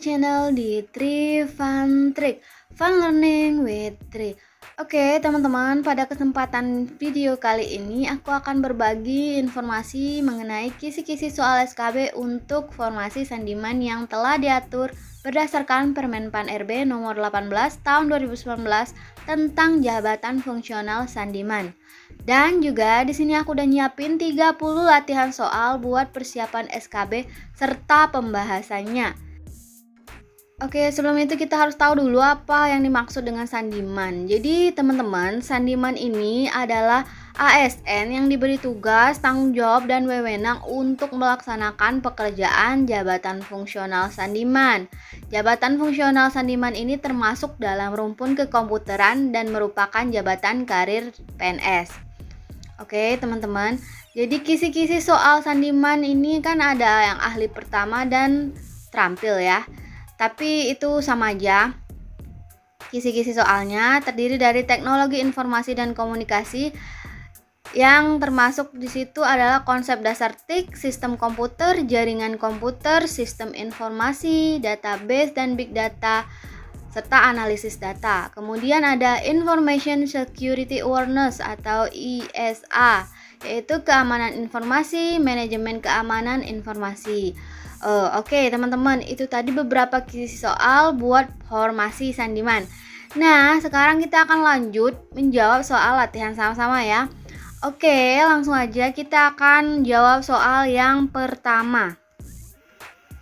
channel di Tri Fun Trick, Fun Learning with Tri. Oke teman-teman, pada kesempatan video kali ini aku akan berbagi informasi mengenai kisi-kisi soal SKB untuk formasi sandiman yang telah diatur berdasarkan Permen-Pan RB nomor 18 tahun 2019 tentang jabatan fungsional sandiman. Dan juga di sini aku udah nyiapin 30 latihan soal buat persiapan SKB serta pembahasannya. Oke, sebelum itu kita harus tahu dulu apa yang dimaksud dengan sandiman. Jadi teman-teman, sandiman ini adalah ASN yang diberi tugas, tanggung jawab, dan wewenang untuk melaksanakan pekerjaan jabatan fungsional sandiman. Jabatan fungsional sandiman ini termasuk dalam rumpun kekomputeran dan merupakan jabatan karir PNS. Oke teman-teman, jadi kisi-kisi soal sandiman ini kan ada yang ahli pertama dan terampil ya. Tapi itu sama aja. Kisi-kisi soalnya terdiri dari teknologi informasi dan komunikasi, yang termasuk di situ adalah konsep dasar TIK, sistem komputer, jaringan komputer, sistem informasi, database dan big data, serta analisis data. Kemudian ada Information Security Awareness atau ISA, yaitu keamanan informasi, manajemen keamanan informasi. Oke teman-teman, itu tadi beberapa kisi soal buat formasi sandiman. Nah, sekarang kita akan lanjut menjawab soal latihan sama-sama ya. Oke, langsung aja kita akan jawab soal yang pertama.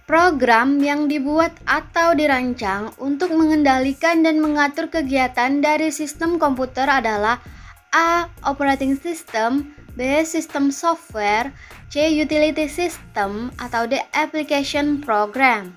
Program yang dibuat atau dirancang untuk mengendalikan dan mengatur kegiatan dari sistem komputer adalah A. Operating System, B. System Software, C. Utility System, atau D. Application Program.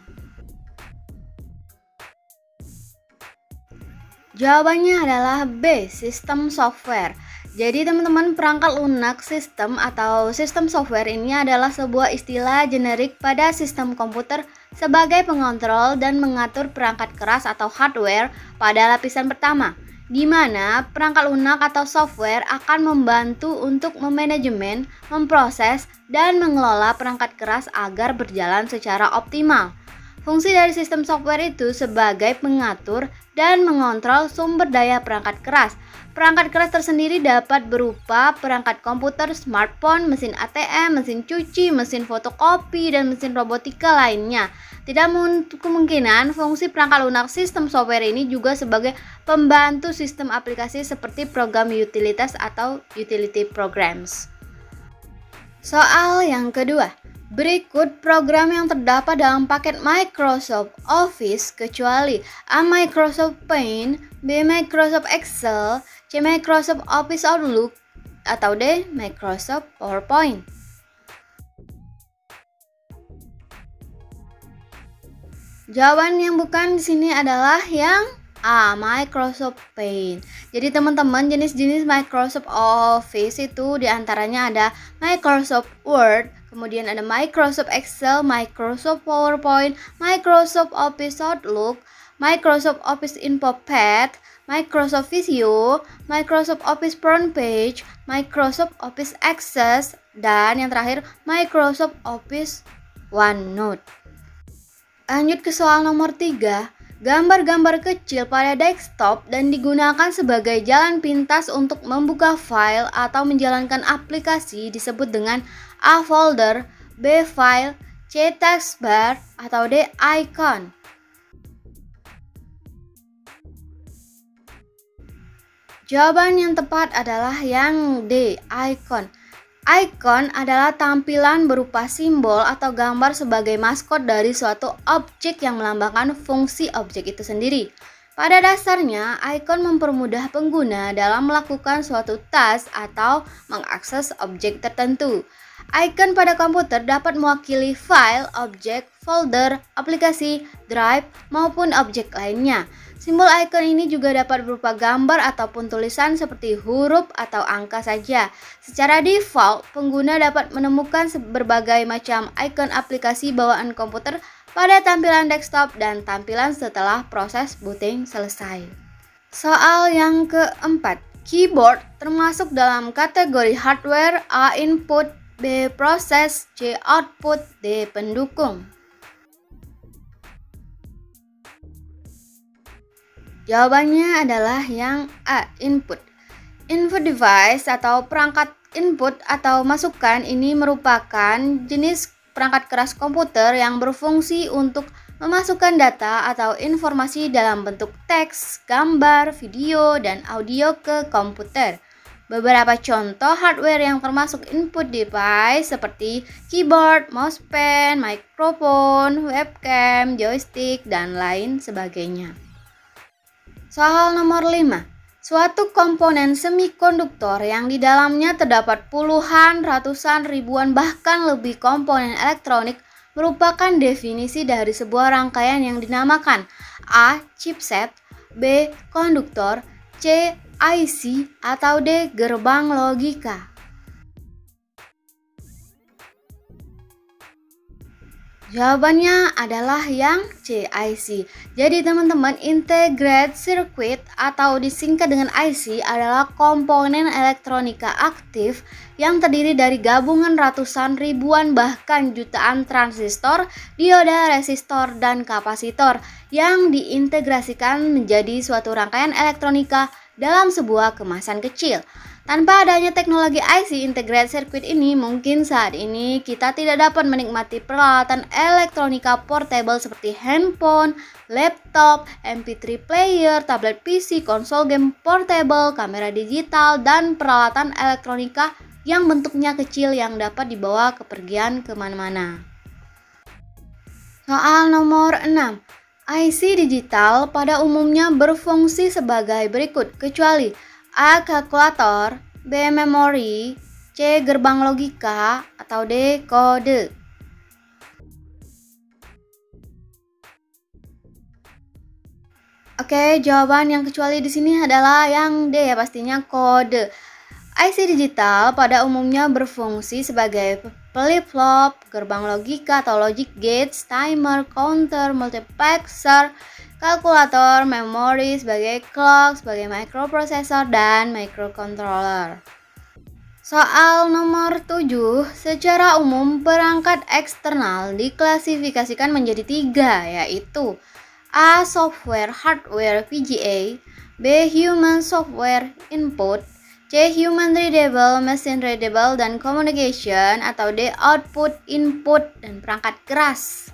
Jawabannya adalah B. System Software. Jadi teman-teman, perangkat lunak sistem atau sistem software ini adalah sebuah istilah generik pada sistem komputer sebagai pengontrol dan mengatur perangkat keras atau hardware pada lapisan pertama, di mana perangkat lunak atau software akan membantu untuk memanajemen, memproses, dan mengelola perangkat keras agar berjalan secara optimal. Fungsi dari sistem software itu sebagai pengatur dan mengontrol sumber daya perangkat keras. Perangkat keras tersendiri dapat berupa perangkat komputer, smartphone, mesin ATM, mesin cuci, mesin fotokopi, dan mesin robotika lainnya. Tidak menutup kemungkinan fungsi perangkat lunak sistem software ini juga sebagai pembantu sistem aplikasi seperti program utilitas atau utility programs. Soal yang kedua. Berikut program yang terdapat dalam paket Microsoft Office kecuali A. Microsoft Paint, B. Microsoft Excel, C. Microsoft Office Outlook, atau D. Microsoft PowerPoint. Jawaban yang bukan di sini adalah yang A. Microsoft Paint. Jadi teman-teman, jenis-jenis Microsoft Office itu diantaranya ada Microsoft Word, kemudian ada Microsoft Excel, Microsoft PowerPoint, Microsoft Office Outlook, Microsoft Office InfoPad, Microsoft Visio, Microsoft Office Front Page, Microsoft Office Access, dan yang terakhir Microsoft Office OneNote. Lanjut ke soal nomor 3. Gambar-gambar kecil pada desktop dan digunakan sebagai jalan pintas untuk membuka file atau menjalankan aplikasi disebut dengan A. Folder, B. File, C. Taskbar, atau D. Icon. Jawaban yang tepat adalah yang D. Icon. Icon adalah tampilan berupa simbol atau gambar sebagai maskot dari suatu objek yang melambangkan fungsi objek itu sendiri. Pada dasarnya, icon mempermudah pengguna dalam melakukan suatu task atau mengakses objek tertentu. Icon pada komputer dapat mewakili file, objek, folder, aplikasi, drive, maupun objek lainnya. Simbol icon ini juga dapat berupa gambar ataupun tulisan seperti huruf atau angka saja. Secara default, pengguna dapat menemukan berbagai macam icon aplikasi bawaan komputer pada tampilan desktop dan tampilan setelah proses booting selesai. Soal yang keempat. Keyboard termasuk dalam kategori hardware, A. Input, B. Proses, C. Output, D. Pendukung. Jawabannya adalah yang A, input. Input device atau perangkat input atau masukan ini merupakan jenis perangkat keras komputer yang berfungsi untuk memasukkan data atau informasi dalam bentuk teks, gambar, video, dan audio ke komputer. Beberapa contoh hardware yang termasuk input device seperti keyboard, mousepad, mikrofon, webcam, joystick, dan lain sebagainya. Soal nomor 5. Suatu komponen semikonduktor yang di dalamnya terdapat puluhan, ratusan, ribuan, bahkan lebih komponen elektronik merupakan definisi dari sebuah rangkaian yang dinamakan A. Chipset, B. Konduktor, C. IC, atau D. Gerbang logika. Jawabannya adalah yang C, IC. Jadi teman-teman, integrated circuit atau disingkat dengan IC adalah komponen elektronika aktif yang terdiri dari gabungan ratusan, ribuan, bahkan jutaan transistor, dioda, resistor, dan kapasitor yang diintegrasikan menjadi suatu rangkaian elektronika dalam sebuah kemasan kecil. Tanpa adanya teknologi IC integrated circuit ini, mungkin saat ini kita tidak dapat menikmati peralatan elektronika portable seperti handphone, laptop, MP3 player, tablet PC, konsol game portable, kamera digital, dan peralatan elektronika yang bentuknya kecil yang dapat dibawa kepergian kemana-mana. Soal nomor 6. IC digital pada umumnya berfungsi sebagai berikut, kecuali A. Kalkulator, B. Memori, C. Gerbang logika, atau D. Kode. Oke, jawaban yang kecuali di sini adalah yang D ya, pastinya kode. IC digital pada umumnya berfungsi sebagai flip-flop, gerbang logika atau logic gates, timer, counter, multiplexer, kalkulator, memori sebagai clock, sebagai microprocessor, dan microcontroller. Soal nomor 7, secara umum perangkat eksternal diklasifikasikan menjadi 3, yaitu A. Software hardware VGA, B. Human software input, C. Human readable, machine readable, dan communication, atau D. Output, input, dan perangkat keras.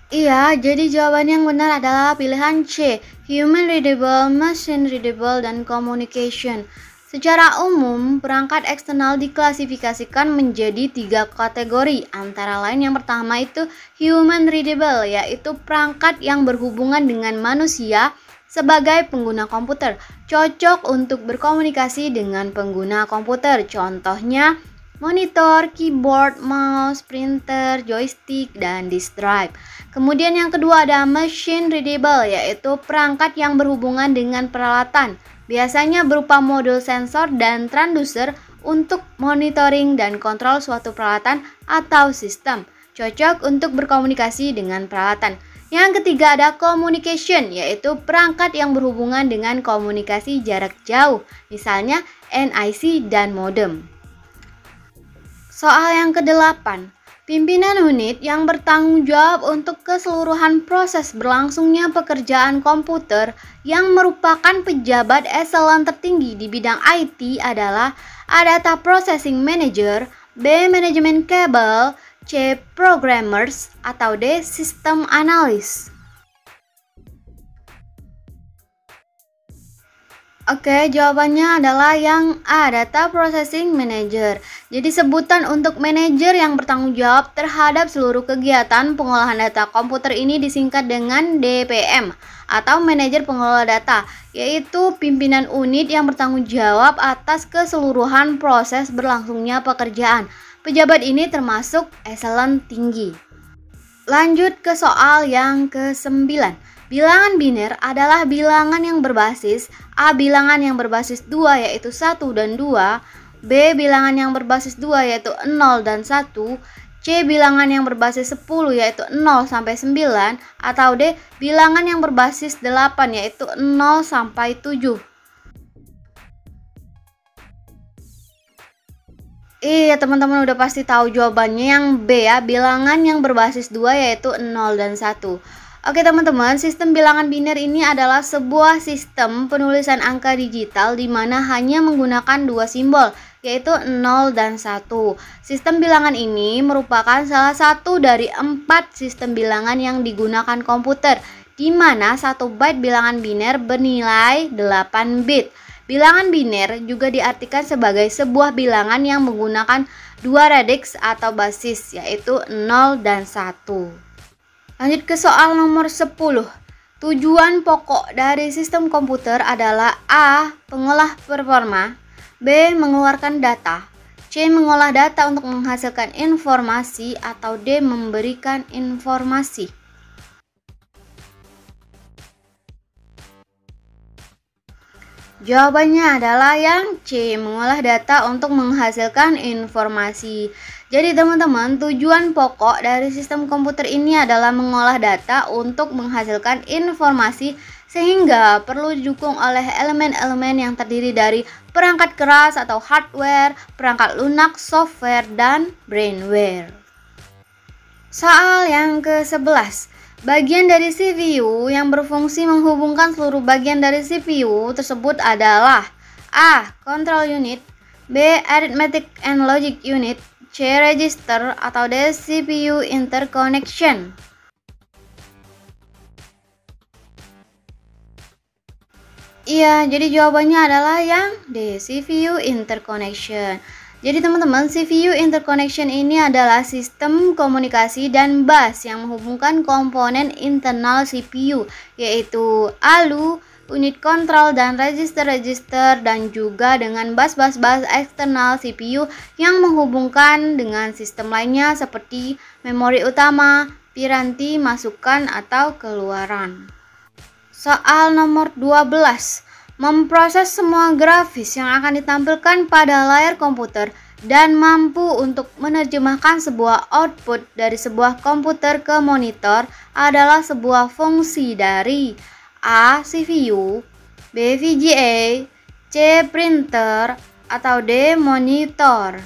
Iya, jadi jawaban yang benar adalah pilihan C. Human readable, machine readable, dan communication. Secara umum, perangkat eksternal diklasifikasikan menjadi 3 kategori. Antara lain yang pertama itu human readable, yaitu perangkat yang berhubungan dengan manusia sebagai pengguna komputer, cocok untuk berkomunikasi dengan pengguna komputer. Contohnya monitor, keyboard, mouse, printer, joystick, dan disk drive. Kemudian yang kedua ada machine readable, yaitu perangkat yang berhubungan dengan peralatan, biasanya berupa modul sensor dan transducer untuk monitoring dan kontrol suatu peralatan atau sistem, cocok untuk berkomunikasi dengan peralatan. Yang ketiga ada communication, yaitu perangkat yang berhubungan dengan komunikasi jarak jauh, misalnya NIC dan modem. Soal yang ke-8. Pimpinan unit yang bertanggung jawab untuk keseluruhan proses berlangsungnya pekerjaan komputer yang merupakan pejabat eselon tertinggi di bidang IT adalah A. Data Processing Manager, B. Manajemen Kabel, C. Programmers, atau D. System Analyst. Oke, jawabannya adalah yang A, Data Processing Manager. Jadi sebutan untuk manajer yang bertanggung jawab terhadap seluruh kegiatan pengolahan data komputer ini disingkat dengan DPM atau manajer pengelola data, yaitu pimpinan unit yang bertanggung jawab atas keseluruhan proses berlangsungnya pekerjaan. Pejabat ini termasuk eselon tinggi. Lanjut ke soal yang ke-9. Bilangan biner adalah bilangan yang berbasis A. Bilangan yang berbasis 2 yaitu 1 dan 2, B. Bilangan yang berbasis 2 yaitu 0 dan 1, C. Bilangan yang berbasis 10 yaitu 0 sampai 9, atau D. Bilangan yang berbasis 8 yaitu 0 sampai 7. Iya, teman-teman udah pasti tahu jawabannya yang B ya, bilangan yang berbasis 2 yaitu 0 dan 1. Oke teman-teman, sistem bilangan biner ini adalah sebuah sistem penulisan angka digital di mana hanya menggunakan dua simbol, yaitu 0 dan 1. Sistem bilangan ini merupakan salah satu dari 4 sistem bilangan yang digunakan komputer, di mana 1 byte bilangan biner bernilai 8 bit. Bilangan biner juga diartikan sebagai sebuah bilangan yang menggunakan dua radix atau basis, yaitu 0 dan 1. Lanjut ke soal nomor 10. Tujuan pokok dari sistem komputer adalah A. Pengolah performa, B. Mengeluarkan data, C. Mengolah data untuk menghasilkan informasi, atau D. Memberikan informasi. Jawabannya adalah yang C, mengolah data untuk menghasilkan informasi. Jadi teman-teman, tujuan pokok dari sistem komputer ini adalah mengolah data untuk menghasilkan informasi, sehingga perlu didukung oleh elemen-elemen yang terdiri dari perangkat keras atau hardware, perangkat lunak, software, dan brainware. Soal yang ke-11. Bagian dari CPU yang berfungsi menghubungkan seluruh bagian dari CPU tersebut adalah A. Control Unit, B. Arithmetic and Logic Unit, C. Register, atau D. CPU Interconnection. Iya, jadi jawabannya adalah yang D. CPU Interconnection. Jadi teman-teman, CPU interconnection ini adalah sistem komunikasi dan bus yang menghubungkan komponen internal CPU, yaitu ALU, unit kontrol, dan register-register, dan juga dengan bus eksternal CPU yang menghubungkan dengan sistem lainnya seperti memori utama, piranti, masukan, atau keluaran. Soal nomor 12. Memproses semua grafis yang akan ditampilkan pada layar komputer dan mampu untuk menerjemahkan sebuah output dari sebuah komputer ke monitor adalah sebuah fungsi dari A. CPU, B. VGA, C. Printer, atau D. Monitor.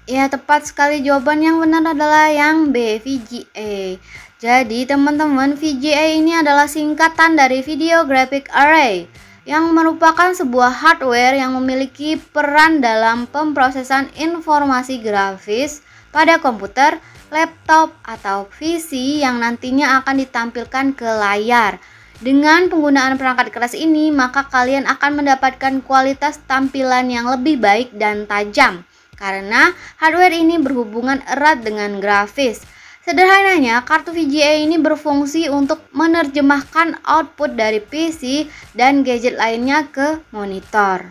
Ya, tepat sekali, jawaban yang benar adalah yang B. VGA. Jadi teman-teman, VGA ini adalah singkatan dari Video Graphic Array, yang merupakan sebuah hardware yang memiliki peran dalam pemrosesan informasi grafis pada komputer, laptop, atau PC yang nantinya akan ditampilkan ke layar. Dengan penggunaan perangkat keras ini, maka kalian akan mendapatkan kualitas tampilan yang lebih baik dan tajam, karena hardware ini berhubungan erat dengan grafis. Sederhananya, kartu VGA ini berfungsi untuk menerjemahkan output dari PC dan gadget lainnya ke monitor.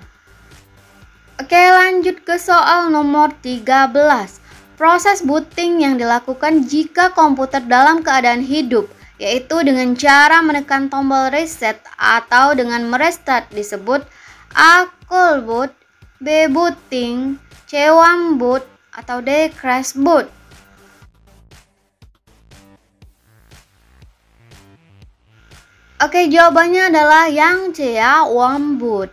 Oke, lanjut ke soal nomor 13. Proses booting yang dilakukan jika komputer dalam keadaan hidup, yaitu dengan cara menekan tombol reset atau dengan merestart, disebut A. Cold boot, B. Booting, C. Warm boot, atau D. Crash boot. Oke, jawabannya adalah yang C ya, warm boot.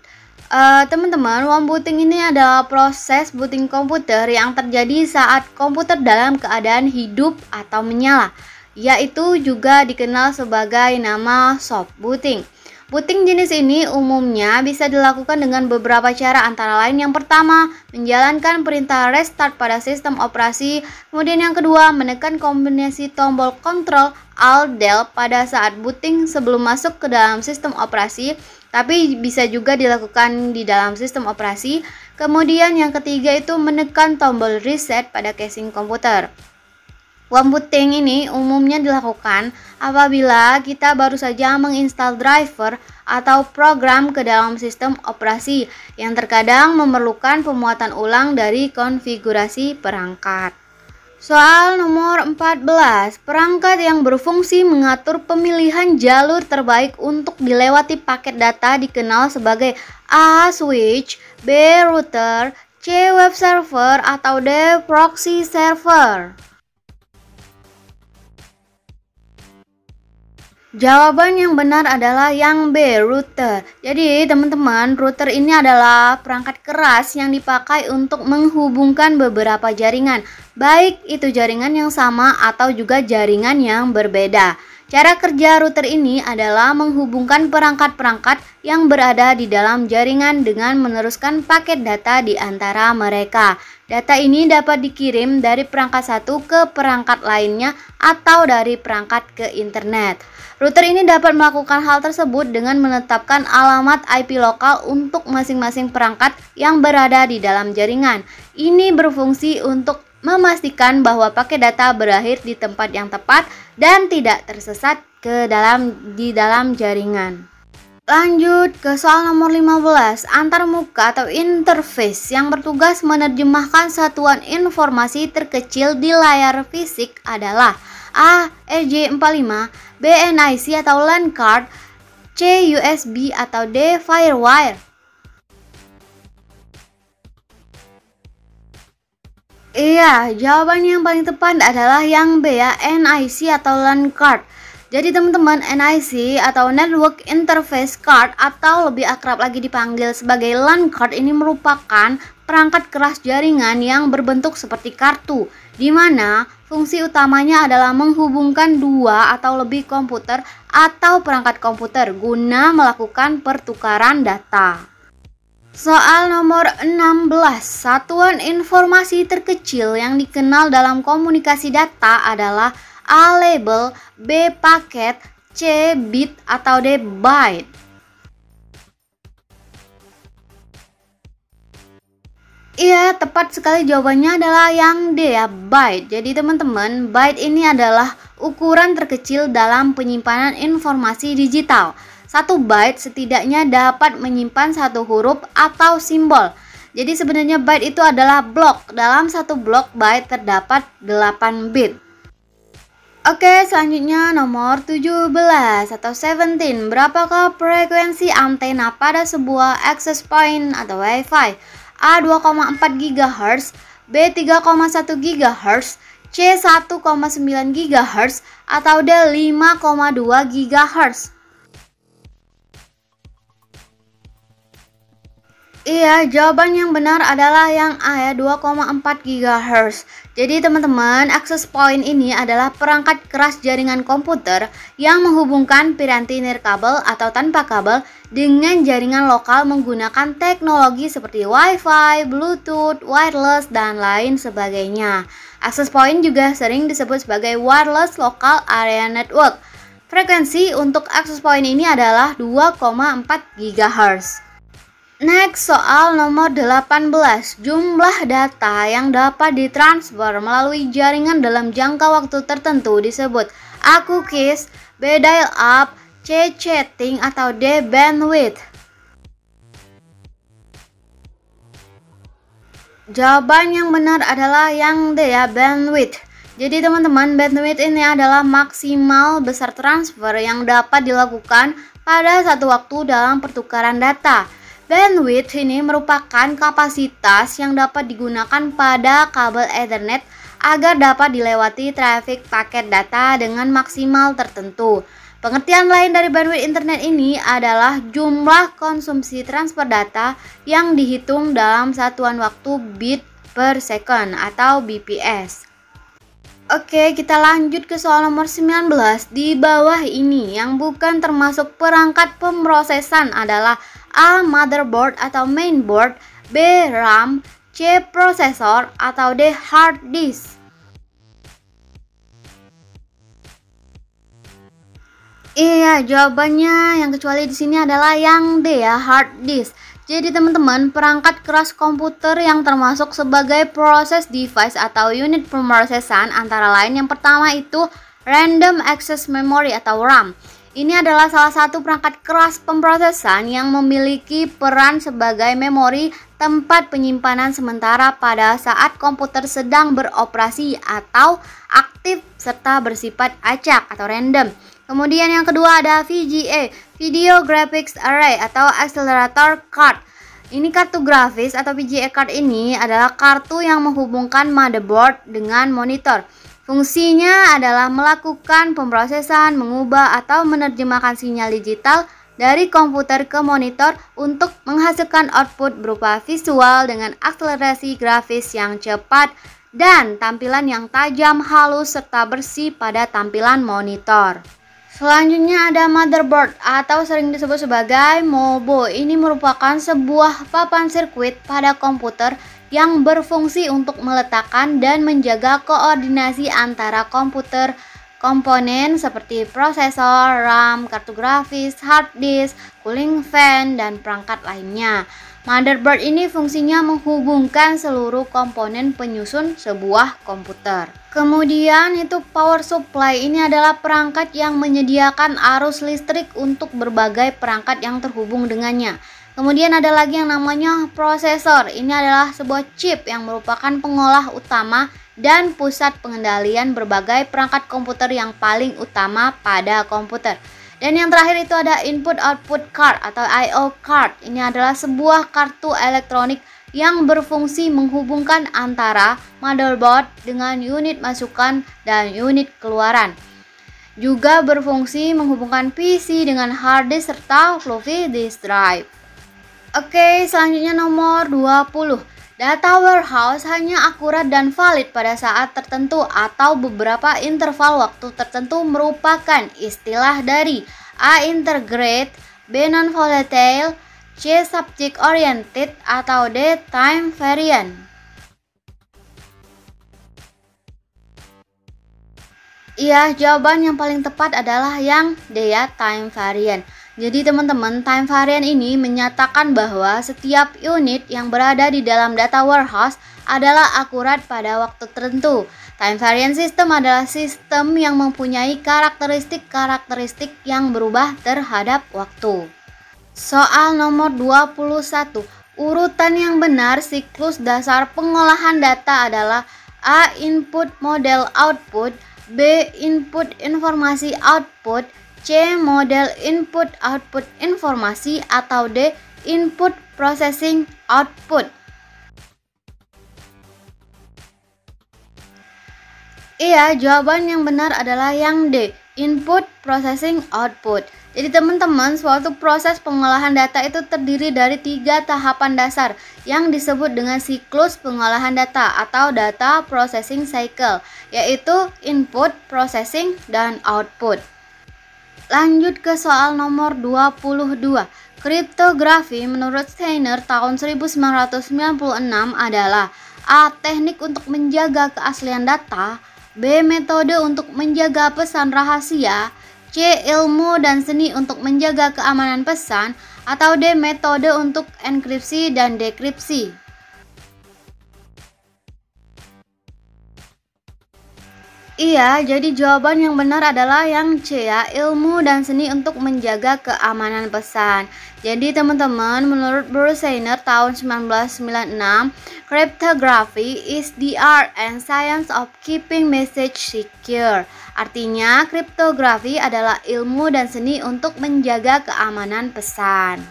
Teman-teman, warm booting ini adalah proses booting komputer yang terjadi saat komputer dalam keadaan hidup atau menyala, yaitu juga dikenal sebagai nama soft booting. Booting jenis ini umumnya bisa dilakukan dengan beberapa cara, antara lain yang pertama, menjalankan perintah restart pada sistem operasi, kemudian yang kedua, menekan kombinasi tombol kontrol Alt-Del pada saat booting sebelum masuk ke dalam sistem operasi, tapi bisa juga dilakukan di dalam sistem operasi. Kemudian yang ketiga itu menekan tombol reset pada casing komputer. Warm booting ini umumnya dilakukan apabila kita baru saja menginstal driver atau program ke dalam sistem operasi yang terkadang memerlukan pemuatan ulang dari konfigurasi perangkat. Soal nomor 14. Perangkat yang berfungsi mengatur pemilihan jalur terbaik untuk dilewati paket data dikenal sebagai A. Switch, B. Router, C. Web server, atau D. Proxy server. Jawaban yang benar adalah yang B, router. Jadi teman-teman, router ini adalah perangkat keras yang dipakai untuk menghubungkan beberapa jaringan, baik itu jaringan yang sama atau juga jaringan yang berbeda. Cara kerja router ini adalah menghubungkan perangkat-perangkat yang berada di dalam jaringan dengan meneruskan paket data di antara mereka. Data ini dapat dikirim dari perangkat satu ke perangkat lainnya atau dari perangkat ke internet. Router ini dapat melakukan hal tersebut dengan menetapkan alamat IP lokal untuk masing-masing perangkat yang berada di dalam jaringan. Ini berfungsi untuk memastikan bahwa paket data berakhir di tempat yang tepat dan tidak tersesat di dalam jaringan. Lanjut ke soal nomor 15, antarmuka atau interface yang bertugas menerjemahkan satuan informasi terkecil di layar fisik adalah A. RJ45, B. NIC atau LAN card, C. USB atau D. Firewire. Iya, jawaban yang paling tepat adalah yang B ya, NIC atau LAN card. Jadi teman-teman, NIC atau Network Interface Card atau lebih akrab lagi dipanggil sebagai LAN card ini merupakan perangkat keras jaringan yang berbentuk seperti kartu, di mana fungsi utamanya adalah menghubungkan dua atau lebih komputer atau perangkat komputer guna melakukan pertukaran data. Soal nomor 16, satuan informasi terkecil yang dikenal dalam komunikasi data adalah A. Label, B. Paket, C. Bit atau D. Byte. Iya, tepat sekali jawabannya adalah yang D ya, byte. Jadi teman-teman, byte ini adalah ukuran terkecil dalam penyimpanan informasi digital. 1 byte setidaknya dapat menyimpan 1 huruf atau simbol. Jadi sebenarnya byte itu adalah blok. Dalam 1 blok byte terdapat 8 bit. Oke, selanjutnya nomor 17 atau 17. Berapakah frekuensi antena pada sebuah access point atau Wi-Fi? A 2,4 GHz, B 3,1 GHz, C 1,9 GHz, atau D 5,2 GHz. Iya, jawaban yang benar adalah yang A ya, 2,4 GHz. Jadi teman-teman, access point ini adalah perangkat keras jaringan komputer yang menghubungkan piranti nirkabel atau tanpa kabel dengan jaringan lokal menggunakan teknologi seperti Wi-Fi, Bluetooth, wireless, dan lain sebagainya. Access point juga sering disebut sebagai wireless local area network. Frekuensi untuk access point ini adalah 2,4 GHz. Next, soal nomor 18. Jumlah data yang dapat ditransfer melalui jaringan dalam jangka waktu tertentu disebut A. Cookies, B. Dial-up, C. Chatting, atau D. Bandwidth. Jawaban yang benar adalah yang D ya, bandwidth. Jadi teman-teman, bandwidth ini adalah maksimal besar transfer yang dapat dilakukan pada satu waktu dalam pertukaran data. Bandwidth ini merupakan kapasitas yang dapat digunakan pada kabel Ethernet agar dapat dilewati trafik paket data dengan maksimal tertentu. Pengertian lain dari bandwidth internet ini adalah jumlah konsumsi transfer data yang dihitung dalam satuan waktu bit per second atau BPS. Oke, kita lanjut ke soal nomor 19. Di bawah ini yang bukan termasuk perangkat pemrosesan adalah A. Motherboard atau mainboard, B. RAM, C. Prosesor, atau D. Hard disk. Iya, jawabannya yang kecuali di sini adalah yang D ya, hard disk. Jadi teman-teman, perangkat keras komputer yang termasuk sebagai process device atau unit pemrosesan antara lain yang pertama itu Random Access Memory atau RAM. Ini adalah salah satu perangkat keras pemrosesan yang memiliki peran sebagai memori tempat penyimpanan sementara pada saat komputer sedang beroperasi atau aktif serta bersifat acak atau random. Kemudian yang kedua ada VGA, Video Graphics Array atau Accelerator Card. Ini kartu grafis atau VGA card ini adalah kartu yang menghubungkan motherboard dengan monitor. Fungsinya adalah melakukan pemrosesan, mengubah atau menerjemahkan sinyal digital dari komputer ke monitor untuk menghasilkan output berupa visual dengan akselerasi grafis yang cepat dan tampilan yang tajam, halus, serta bersih pada tampilan monitor. Selanjutnya ada motherboard atau sering disebut sebagai MOBO. Ini merupakan sebuah papan sirkuit pada komputer yang berfungsi untuk meletakkan dan menjaga koordinasi antara komputer, komponen seperti prosesor, RAM, kartu grafis, hard disk, cooling fan, dan perangkat lainnya. Motherboard ini fungsinya menghubungkan seluruh komponen penyusun sebuah komputer. Kemudian itu power supply, ini adalah perangkat yang menyediakan arus listrik untuk berbagai perangkat yang terhubung dengannya. Kemudian ada lagi yang namanya prosesor. Ini adalah sebuah chip yang merupakan pengolah utama dan pusat pengendalian berbagai perangkat komputer yang paling utama pada komputer. Dan yang terakhir itu ada input output card atau I/O card. Ini adalah sebuah kartu elektronik yang berfungsi menghubungkan antara motherboard dengan unit masukan dan unit keluaran. Juga berfungsi menghubungkan PC dengan hard disk serta floppy disk drive. Oke, selanjutnya nomor 20. Data warehouse hanya akurat dan valid pada saat tertentu atau beberapa interval waktu tertentu merupakan istilah dari A. Integrate, B. Non-volatile, C. Subject oriented, atau D. Time variant. Iya, jawaban yang paling tepat adalah yang D ya, time variant. Jadi teman-teman, time variant ini menyatakan bahwa setiap unit yang berada di dalam data warehouse adalah akurat pada waktu tertentu. Time variant system adalah sistem yang mempunyai karakteristik yang berubah terhadap waktu. Soal nomor 21. Urutan yang benar siklus dasar pengolahan data adalah A. Input model output, B. Input informasi output, C. Model input output informasi, atau D. Input processing output. Iya, jawaban yang benar adalah yang D. Input processing output. Jadi teman-teman, suatu proses pengolahan data itu terdiri dari 3 tahapan dasar yang disebut dengan siklus pengolahan data atau data processing cycle, yaitu input, processing, dan output. Lanjut ke soal nomor 22. Kriptografi menurut Steiner tahun 1996 adalah A. Teknik untuk menjaga keaslian data, B. Metode untuk menjaga pesan rahasia, C. Ilmu dan seni untuk menjaga keamanan pesan, atau D. Metode untuk enkripsi dan dekripsi. Iya, jadi jawaban yang benar adalah yang C ya, ilmu dan seni untuk menjaga keamanan pesan. Jadi teman-teman, menurut Bruce Steiner tahun 1996, cryptography is the art and science of keeping message secure. Artinya, kriptografi adalah ilmu dan seni untuk menjaga keamanan pesan.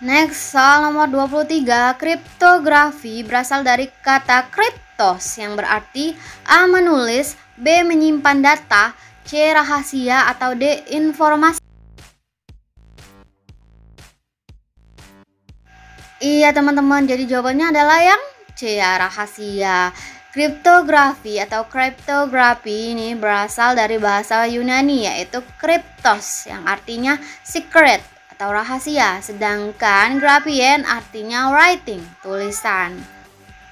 Next, soal nomor 23. Kriptografi berasal dari kata kriptos yang berarti A. Menulis, B. Menyimpan data, C. Rahasia, atau D. Informasi. Iya teman-teman, jadi jawabannya adalah yang C ya, rahasia. Kriptografi atau cryptography ini berasal dari bahasa Yunani yaitu kriptos yang artinya secret atau rahasia, sedangkan graphien artinya writing, tulisan.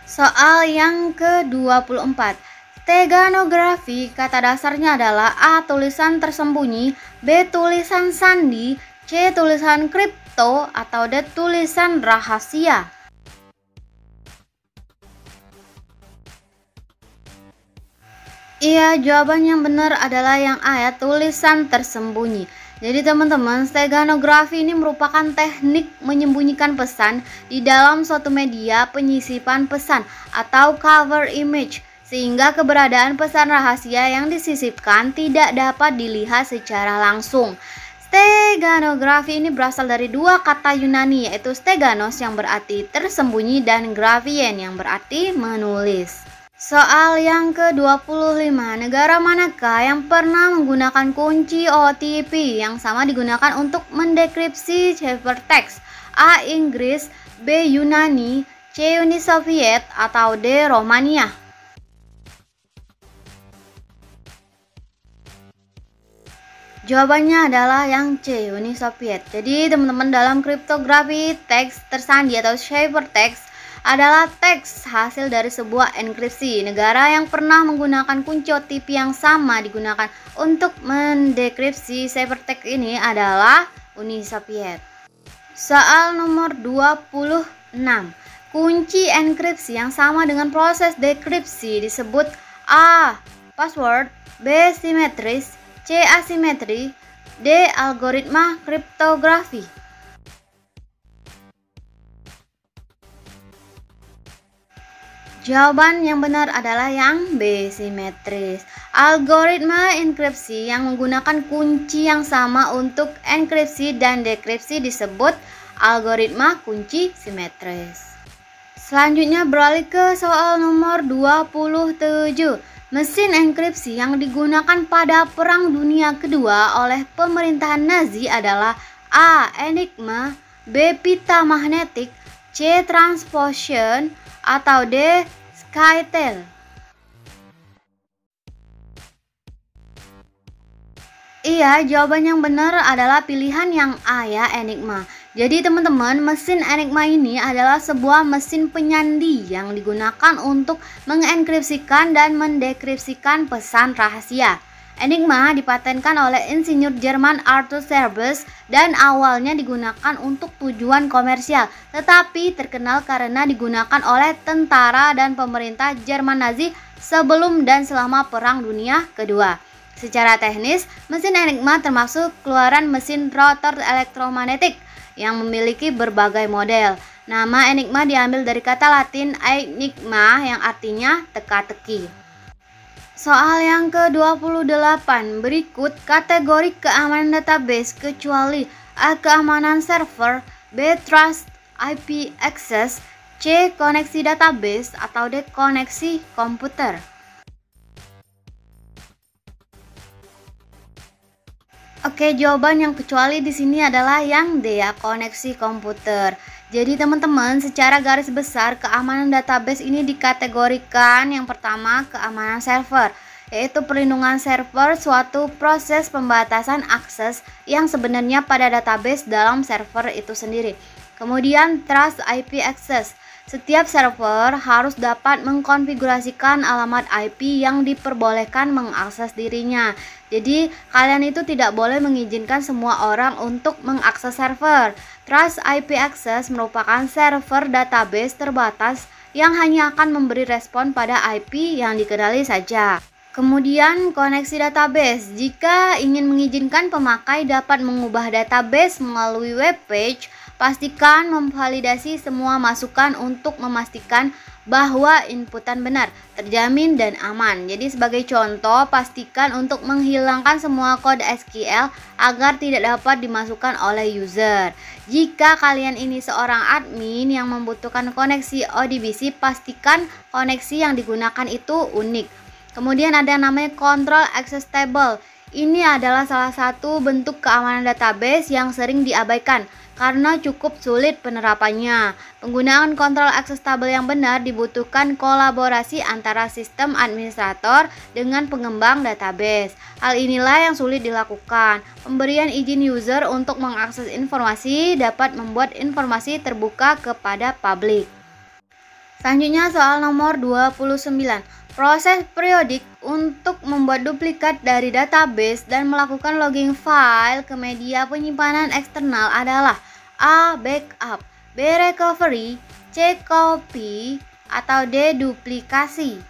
Soal yang ke-24. Steganografi kata dasarnya adalah A. Tulisan tersembunyi, B. Tulisan sandi, C. Tulisan kripto, atau D. Tulisan rahasia. Iya, jawaban yang benar adalah yang A ya, tulisan tersembunyi. Jadi teman-teman, steganografi ini merupakan teknik menyembunyikan pesan di dalam suatu media penyisipan pesan atau cover image, sehingga keberadaan pesan rahasia yang disisipkan tidak dapat dilihat secara langsung. Steganografi ini berasal dari 2 kata Yunani yaitu steganos yang berarti tersembunyi dan graphien yang berarti menulis. Soal yang ke-25, negara manakah yang pernah menggunakan kunci OTP yang sama digunakan untuk mendekripsi ciphertext? A. Inggris, B. Yunani, C. Uni Soviet, atau D. Romania? Jawabannya adalah yang C, Uni Soviet. Jadi teman-teman, dalam kriptografi teks tersandi atau ciphertext adalah teks hasil dari sebuah enkripsi. Negara yang pernah menggunakan kunci OTP yang sama digunakan untuk mendekripsi ciphertext ini adalah Uni Soviet. Soal nomor 26. Kunci enkripsi yang sama dengan proses dekripsi disebut A. Password, B. simetris, C. asimetri, D. algoritma kriptografi. Jawaban yang benar adalah yang B. simetris. Algoritma enkripsi yang menggunakan kunci yang sama untuk enkripsi dan dekripsi disebut algoritma kunci simetris. Selanjutnya beralih ke soal nomor 27. Mesin enkripsi yang digunakan pada Perang Dunia Kedua oleh pemerintahan Nazi adalah A. Enigma, B. pita magnetik, C. transposition, atau D. Skytel. Iya, jawaban yang benar adalah pilihan yang A ya, Enigma. Jadi teman-teman, mesin Enigma ini adalah sebuah mesin penyandi yang digunakan untuk mengenkripsikan dan mendekripsikan pesan rahasia. Enigma dipatenkan oleh insinyur Jerman Arthur Cerbus dan awalnya digunakan untuk tujuan komersial, tetapi terkenal karena digunakan oleh tentara dan pemerintah Jerman Nazi sebelum dan selama Perang Dunia Kedua. Secara teknis, mesin Enigma termasuk keluaran mesin rotor elektromagnetik yang memiliki berbagai model. Nama Enigma diambil dari kata Latin enigma yang artinya teka-teki. Soal yang ke-28, berikut kategori keamanan database kecuali A. keamanan server, B. trust IP access, C. koneksi database, atau D. koneksi komputer. Oke, jawaban yang kecuali di sini adalah yang D ya, koneksi komputer. Jadi teman-teman, secara garis besar keamanan database ini dikategorikan yang pertama keamanan server, yaitu perlindungan server suatu proses pembatasan akses yang sebenarnya pada database dalam server itu sendiri. Kemudian trust IP access. Setiap server harus dapat mengkonfigurasikan alamat IP yang diperbolehkan mengakses dirinya. Jadi kalian itu tidak boleh mengizinkan semua orang untuk mengakses server. Trust IP access merupakan server database terbatas yang hanya akan memberi respon pada IP yang dikenali saja. Kemudian koneksi database. Jika ingin mengizinkan pemakai dapat mengubah database melalui web page, pastikan memvalidasi semua masukan untuk memastikan bahwa inputan benar, terjamin, dan aman. Jadi sebagai contoh, pastikan untuk menghilangkan semua kode SQL agar tidak dapat dimasukkan oleh user. Jika kalian ini seorang admin yang membutuhkan koneksi ODBC, pastikan koneksi yang digunakan itu unik. Kemudian ada yang namanya control access table. Ini adalah salah satu bentuk keamanan database yang sering diabaikan karena cukup sulit penerapannya. Penggunaan kontrol access table yang benar dibutuhkan kolaborasi antara sistem administrator dengan pengembang database. Hal inilah yang sulit dilakukan. Pemberian izin user untuk mengakses informasi dapat membuat informasi terbuka kepada publik. Selanjutnya soal nomor 29. Proses periodik untuk membuat duplikat dari database dan melakukan logging file ke media penyimpanan eksternal adalah A. backup, B. recovery, C. copy, atau D. duplikasi.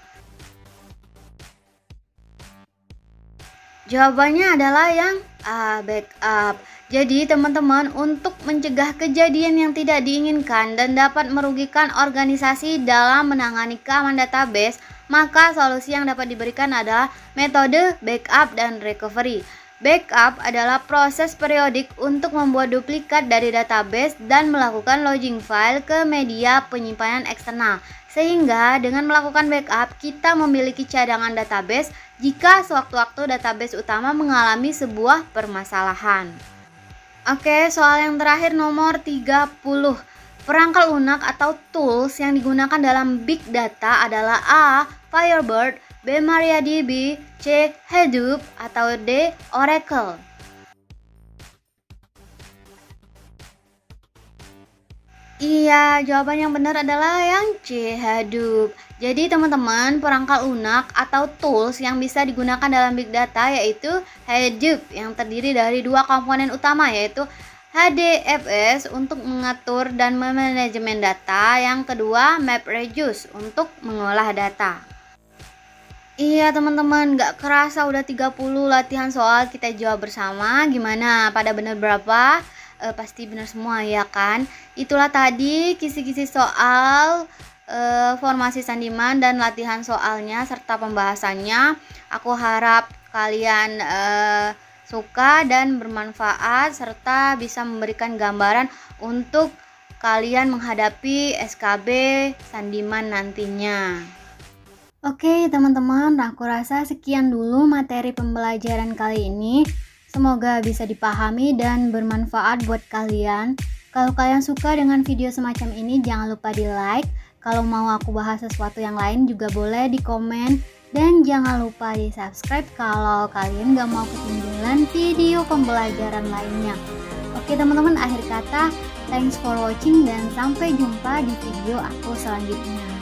Jawabannya adalah yang A. backup. Jadi teman-teman, untuk mencegah kejadian yang tidak diinginkan dan dapat merugikan organisasi dalam menangani keamanan database, maka solusi yang dapat diberikan adalah metode backup dan recovery. Backup adalah proses periodik untuk membuat duplikat dari database dan melakukan logging file ke media penyimpanan eksternal. Sehingga dengan melakukan backup, kita memiliki cadangan database jika sewaktu-waktu database utama mengalami sebuah permasalahan. Oke, soal yang terakhir nomor 30. Perangkat lunak atau tools yang digunakan dalam big data adalah A. Firebird, B. MariaDB, C. Hadoop, atau D. Oracle. Iya, jawaban yang benar adalah yang C, Hadoop. Jadi teman-teman, perangkat lunak atau tools yang bisa digunakan dalam big data yaitu Hadoop yang terdiri dari dua komponen utama yaitu HDFS untuk mengatur dan memanajemen data, yang kedua MapReduce untuk mengolah data. Iya teman-teman, gak kerasa udah 30 latihan soal kita jawab bersama. Gimana? Pada benar berapa? Pasti benar semua ya kan? Itulah tadi kisi-kisi soal formasi sandiman dan latihan soalnya serta pembahasannya. Aku harap kalian suka dan bermanfaat serta bisa memberikan gambaran untuk kalian menghadapi SKB sandiman nantinya. Oke teman-teman, aku rasa sekian dulu materi pembelajaran kali ini. Semoga bisa dipahami dan bermanfaat buat kalian. Kalau kalian suka dengan video semacam ini, jangan lupa di like. Kalau mau aku bahas sesuatu yang lain juga boleh di komen. Dan jangan lupa di subscribe kalau kalian gak mau ketinggalan video pembelajaran lainnya. Oke teman-teman, akhir kata, thanks for watching dan sampai jumpa di video aku selanjutnya.